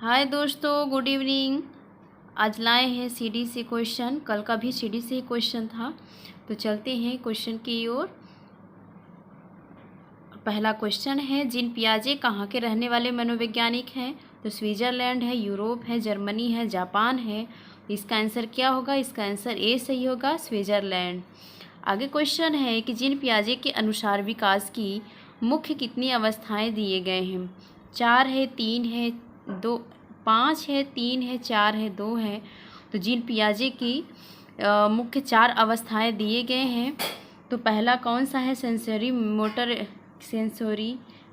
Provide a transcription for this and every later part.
हाय दोस्तों, good evening. आज लाए हैं सीडी से क्वेश्चन। कल का भी सीडी से ही क्वेश्चन था, तो चलते हैं क्वेश्चन की ओर। पहला क्वेश्चन है, जीन पियाजे कहाँ के रहने वाले मनोवैज्ञानिक हैं? तो स्विट्ज़रलैंड है, यूरोप है, जर्मनी है, जापान है। इसका आंसर क्या होगा? इसका आंसर ए सही होगा, स्विट्ज़रलैंड। आगे क्वेश्चन है कि जीन पियाजे के अनुसार विकास की मुख्य कितनी अवस्थाएं दिए गए हैं? 4 है, 3 है, 2, 5 है, 3 है, 4 है, 2 है। तो जीन पियाजे की मुख्य 4 अवस्थाएं दिए गए हैं। तो पहला कौन सा है? सेंसोरी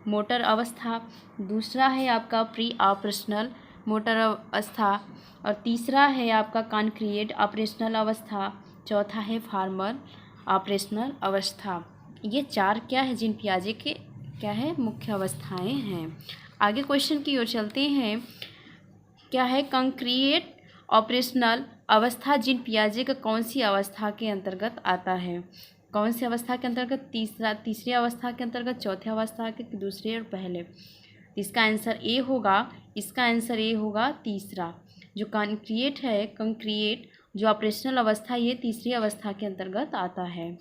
मोटर अवस्था। दूसरा है आपका प्री ऑपरेशनल मोटर अवस्था। और तीसरा है आपका कॉन्क्रीट ऑपरेशनल अवस्था। चौथा है फॉर्मल ऑपरेशनल अवस्था। ये 4 क्या है? जीन पियाजे के क्या है? मुख्य अवस्थाएं हैं। आगे क्वेश्चन की ओर चलते हैं। क्या है? कंक्रीट ऑपरेशनल अवस्था जीन पियाजे का कौन सी अवस्था के अंतर्गत आता है? कौन सी अवस्था के अंतर्गत? तीसरी अवस्था के अंतर्गत, चौथी अवस्था के, दूसरे और पहले? इसका आंसर ए होगा। इसका आंसर ए होगा तीसरा। जो कंक्रीट जो ऑपरेशनल अवस्था, ये तीसरी अवस्था के अंतर्गत आता है।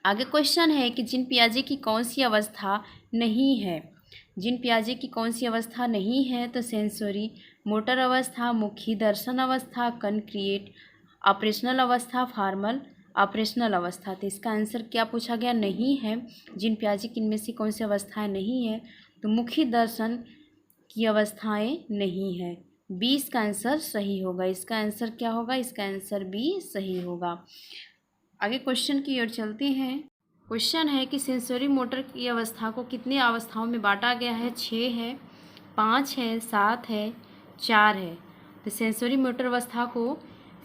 आगे क्वेश्चन है कि जीन पियाजे की कौन सी अवस्था नहीं है? जीन पियाजे की कौन सी अवस्था नहीं है? तो सेंसोरी मोटर अवस्था, मुखी दर्शन अवस्था, कंक्रीट ऑपरेशनल अवस्था, फॉर्मल ऑपरेशनल अवस्था। तो इसका आंसर क्या पूछा गया? नहीं है। जीन पियाजे की इनमें से कौन सी अवस्थाएं नहीं है? तो मुखी दर्शन की अवस्थाएं नहीं है। बी इसका आंसर सही होगा। इसका आंसर क्या होगा? इसका आंसर बी सही होगा। आगे क्वेश्चन की ओर चलते हैं। क्वेश्चन है कि सेंसरी मोटर की अवस्था को कितनी अवस्थाओं में बांटा गया है? 6 है, 5 है, 7 है, 4 है। तो सेंसरी मोटर अवस्था को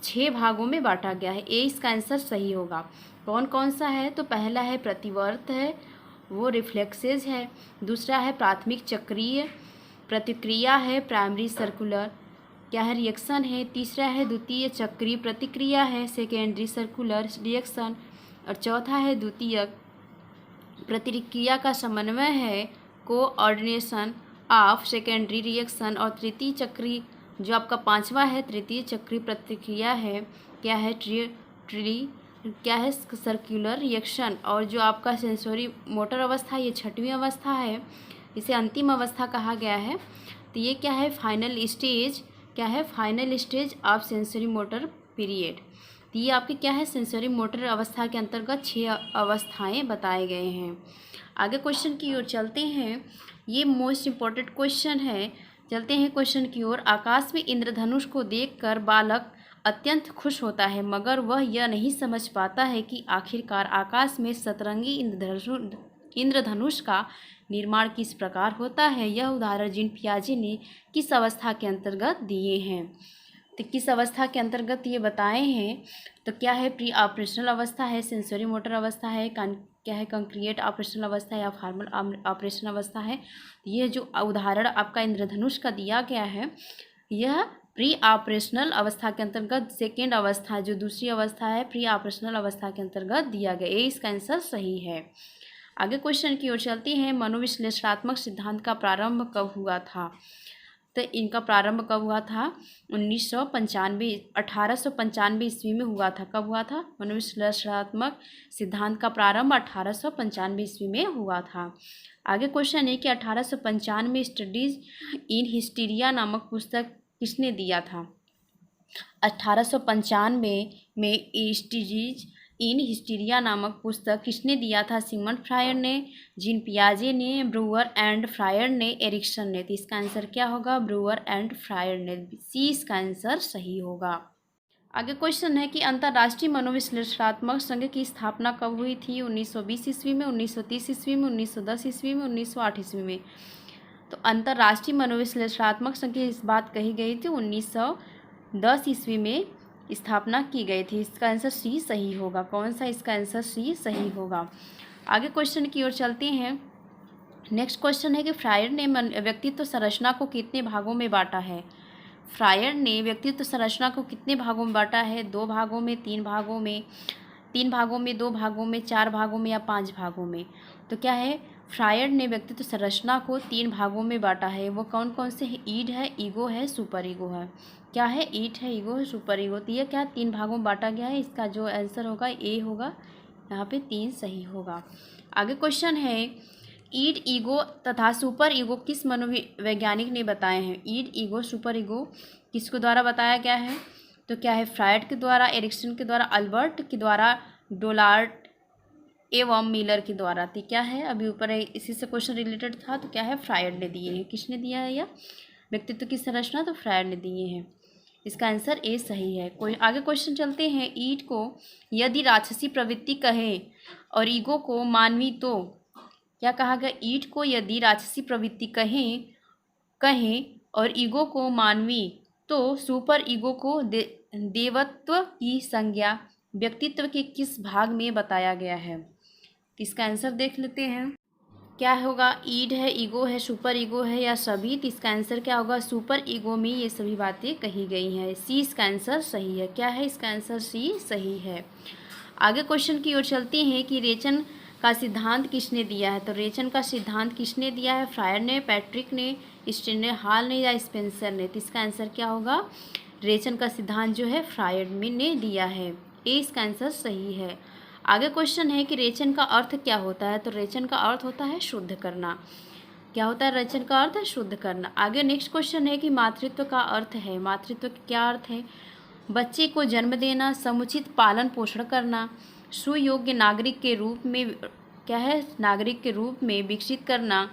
6 भागों में बांटा गया है। ए इसका आंसर सही होगा। कौन कौन सा है? तो पहला है प्रतिवर्त है, वो रिफ्लेक्सेस है। दूसरा है प्राथमिक चक्रीय प्रतिक्रिया है, प्राइमरी सर्कुलर क्या है? रिएक्शन है। तीसरा है द्वितीय चक्रीय प्रतिक्रिया है, सेकेंडरी सर्कुलर रिएक्शन। और चौथा है द्वितीय प्रतिक्रिया का समन्वय है, कोऑर्डिनेशन ऑफ सेकेंडरी रिएक्शन। और तृतीय चक्रीय जो आपका 5वां है, तृतीय चक्रीय प्रतिक्रिया है, क्या है? क्या है? Circular reaction. और जो आपका सेंसरी मोटर अवस्था, ये 6वीं अवस्था है, इसे अंतिम अवस्था कहा गया है। तो ये क्या है? Final stage. क्या है? Final stage of sensory motor period. तो ये आपके क्या है? सेंसरी मोटर अवस्था के अंतर्गत 6 अवस्थाएं बताए गए हैं। आगे क्वेश्चन की ओर चलते हैं। ये मोस्ट इम्पॉर्टेंट क्वेश्चन है। चलते हैं क्वेश्चन की ओर। आकाश में इंद्रधनुष को देखकर बालक अत्यंत खुश होता है, मगर वह यह नहीं समझ पाता है कि आखिरकार आकाश में सतरंगी इंद्रधनुष का निर्माण किस प्रकार होता है। यह उदाहरण जीन पियाजे ने किस अवस्था के अंतर्गत दिए हैं? तो किस अवस्था के अंतर्गत ये बताए हैं? तो क्या है? प्री ऑपरेशनल अवस्था है, सेंसरी मोटर अवस्था है, क्या है? कंक्रीट ऑपरेशनल अवस्था या फॉर्मल ऑपरेशनल अवस्था है। यह जो उदाहरण आपका इंद्रधनुष का दिया गया है, यह प्री ऑपरेशनल अवस्था के अंतर्गत सेकेंड अवस्था, जो दूसरी अवस्था है, प्री ऑपरेशनल अवस्था के अंतर्गत दिया गया। ये इसका आंसर सही है। आगे क्वेश्चन की ओर चलते हैं। मनोविश्लेषणात्मक सिद्धांत का प्रारंभ कब हुआ था? तो इनका प्रारंभ कब हुआ था? 1895 ईस्वी में हुआ था। कब हुआ था? मनोविश्लेषणात्मक सिद्धांत का प्रारंभ 1895 ईस्वी में हुआ था। आगे क्वेश्चन है कि 1895 स्टडीज इन हिस्टीरिया नामक पुस्तक किसने दिया था? 1895 में स्टडीज इन हिस्टीरिया नामक पुस्तक किसने दिया था? सिगमंड फ्रायड ने, जीन पियाजे ने, ब्रूअर एंड फ्रायड ने, एरिक्सन ने। तो इसका आंसर क्या होगा? ब्रूअर एंड फ्रायड ने। सी इसका आंसर सही होगा। आगे क्वेश्चन है कि अंतर्राष्ट्रीय मनोविश्लेषणात्मक संघ की स्थापना कब हुई थी? 1920 ईस्वी में, 1930 ईस्वी में, 1910 ईस्वी में, 1908 ईस्वी में। तो अंतर्राष्ट्रीय मनोविश्लेषणात्मक संघ की इस बात कही गई थी 1910 ईस्वी में स्थापना की गई थी। इसका आंसर सी सही होगा। कौन सा? इसका आंसर सी सही होगा। आगे क्वेश्चन की ओर चलते हैं। नेक्स्ट क्वेश्चन है कि फ्रायड ने व्यक्तित्व संरचना को कितने भागों में बांटा है? फ्रायड ने व्यक्तित्व संरचना को कितने भागों में बांटा है? 2 भागों में, 3 भागों में, 3 भागों में, 2 भागों में, 4 भागों में या 5 भागों में? तो क्या है? फ्रायड ने व्यक्तित्व संरचना को 3 भागों में बांटा है। वो कौन कौन से हैं? ईड है, ईगो है, सुपर ईगो है। क्या है? ईड है, ईगो है, सुपर ईगो। तो ये क्या 3 भागों में बांटा गया है। इसका जो आंसर होगा ए होगा, यहाँ पे 3 सही होगा। आगे क्वेश्चन है, ईड, ईगो तथा सुपर ईगो किस मनोवैज्ञानिक ने बताए हैं? ईड, ईगो, सुपर ईगो किसके द्वारा बताया गया है? तो क्या है? फ्रायड के द्वारा, एरिक्सन के द्वारा, अल्बर्ट के द्वारा, डोलार्ड एवं मिलर के द्वारा। तो क्या है? अभी ऊपर इसी से क्वेश्चन रिलेटेड था। तो क्या है? फ्रायड ने दिए हैं। किसने दिया है यह व्यक्तित्व की संरचना? तो फ्रायड ने दिए हैं। इसका आंसर ए सही है। कोई आगे क्वेश्चन चलते हैं। ईड को यदि राक्षसी प्रवृत्ति कहे और ईगो को मानवी तो क्या कहा गया? ईड को यदि राक्षसी प्रवृत्ति कहें और ईगो को मानवी तो सुपर ईगो को देवत्व की संज्ञा व्यक्तित्व के किस भाग में बताया गया है? तो इसका आंसर देख लेते हैं। क्या होगा? ईड है, ईगो है, सुपर ईगो है या सभी? तो इसका आंसर क्या होगा? सुपर ईगो में ये सभी बातें कही गई हैं। सी इसका आंसर सही है। क्या है? इसका आंसर सी सही है। आगे क्वेश्चन की ओर चलते हैं कि रेचन का सिद्धांत किसने दिया है? तो रेचन का सिद्धांत किसने दिया है? फ्रायड ने, पैट्रिक ने, स्टेनहाल ने या स्पेंसर ने? तो इसका आंसर क्या होगा? रेचन का सिद्धांत जो है फ्रायड ने दिया है। ए इसका आंसर सही है। आगे क्वेश्चन है कि रेचन का अर्थ क्या होता है? तो रेचन का अर्थ होता है शुद्ध करना। क्या होता है? रेचन का अर्थ है शुद्ध करना। आगे नेक्स्ट क्वेश्चन है कि मातृत्व का अर्थ है। मातृत्व का क्या अर्थ है? बच्चे को जन्म देना, समुचित पालन पोषण करना, सुयोग्य नागरिक के रूप में, क्या है? नागरिक के रूप में विकसित करना।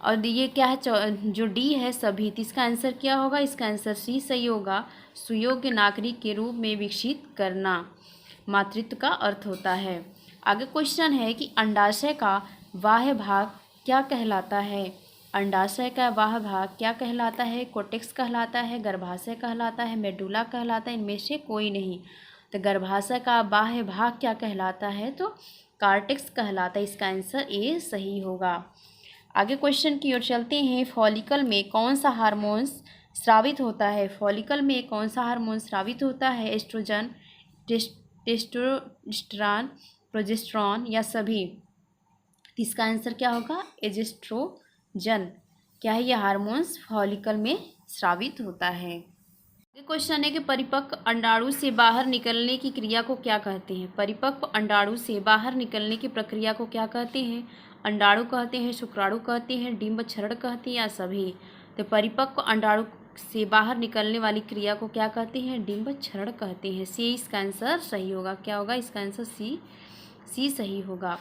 और ये क्या है? जो डी है सभी। तो इसका आंसर क्या होगा? इसका आंसर सी सही होगा। सुयोग्य नागरिक के रूप में विकसित करना मातृत्व का अर्थ होता है। आगे क्वेश्चन है कि अंडाशय का बाह्य भाग क्या कहलाता है? अंडाशय का बाह्य भाग क्या कहलाता है? कोर्टेक्स कहलाता है, गर्भाशय कहलाता है, मेडुला कहलाता है, इनमें से कोई नहीं। तो गर्भाशय का बाह्य भाग क्या कहलाता है? तो कार्टेक्स कहलाता है। इसका आंसर ए सही होगा। आगे क्वेश्चन की ओर चलते हैं। फॉलिकल में कौन सा हार्मोन्स स्रावित होता है? फॉलिकल में कौन सा हार्मोन स्रावित होता है? एस्ट्रोजन, टेस्टोस्टेरोन, प्रोजेस्टेरॉन या सभी? इसका आंसर क्या होगा? एस्ट्रोजन। क्या है? यह हार्मोन्स फॉलिकल में स्रावित होता है। ये क्वेश्चन है कि परिपक्व अंडाणु से बाहर निकलने की क्रिया को क्या कहते हैं? परिपक्व अंडाणु से बाहर निकलने की प्रक्रिया को क्या कहते हैं? अंडाणु कहते हैं, शुक्राणु कहते हैं, डिंब क्षरण कहते हैं या सभी? तो परिपक्व अंडाणु से बाहर निकलने वाली क्रिया को क्या कहते हैं? डिंब क्षरण कहते हैं। सी इसका आंसर सही होगा। क्या होगा? इसका आंसर सी सही होगा।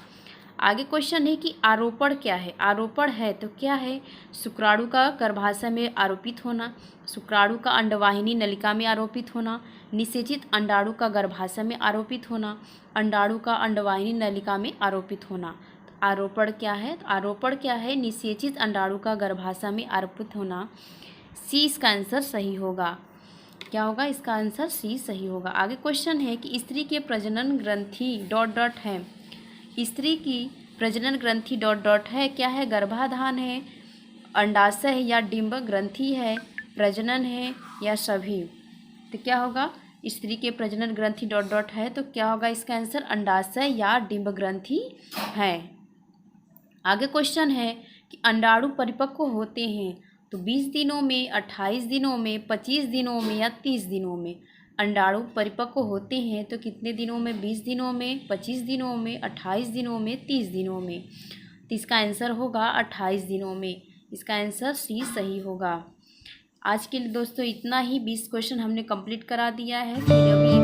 आगे क्वेश्चन है कि आरोपण क्या है? आरोपण है तो क्या है? शुक्राणु का गर्भाशय में आरोपित होना, शुक्राणु का अंडवाहिनी नलिका में आरोपित होना, निषेचित अंडाणु का गर्भाशय में आरोपित होना, अंडाणु का अंडवाहिनी नलिका में आरोपित होना। आरोपण क्या है? आरोपण क्या है? निषेचित अंडाणु का गर्भाशय में आरोपित होना। सी इसका आंसर सही होगा। क्या होगा? इसका आंसर सी सही होगा। आगे क्वेश्चन है कि स्त्री के प्रजनन ग्रंथि डॉट डॉट है। स्त्री की प्रजनन ग्रंथि डॉट डॉट है। क्या है? गर्भाधान है, अंडाशय है या डिंब ग्रंथि है, प्रजनन है या सभी? तो क्या होगा? स्त्री के प्रजनन ग्रंथि डॉट डॉट है। तो क्या होगा इसका आंसर? अंडाशय या डिंब ग्रंथि है। आगे क्वेश्चन है कि अंडाणु परिपक्व होते हैं तो 20 दिनों में, 28 दिनों में, 25 दिनों में या 30 दिनों में? अंडाणु परिपक्व होते हैं तो कितने दिनों में? 20 दिनों में, 25 दिनों में, 28 दिनों में, 30 दिनों में? तो इसका आंसर होगा 28 दिनों में। इसका आंसर सी सही होगा। आज के लिए दोस्तों इतना ही। 20 क्वेश्चन हमने कंप्लीट करा दिया है। फिर अभी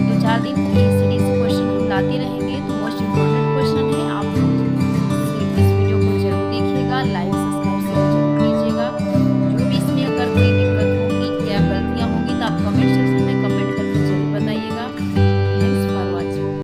2-4 दिन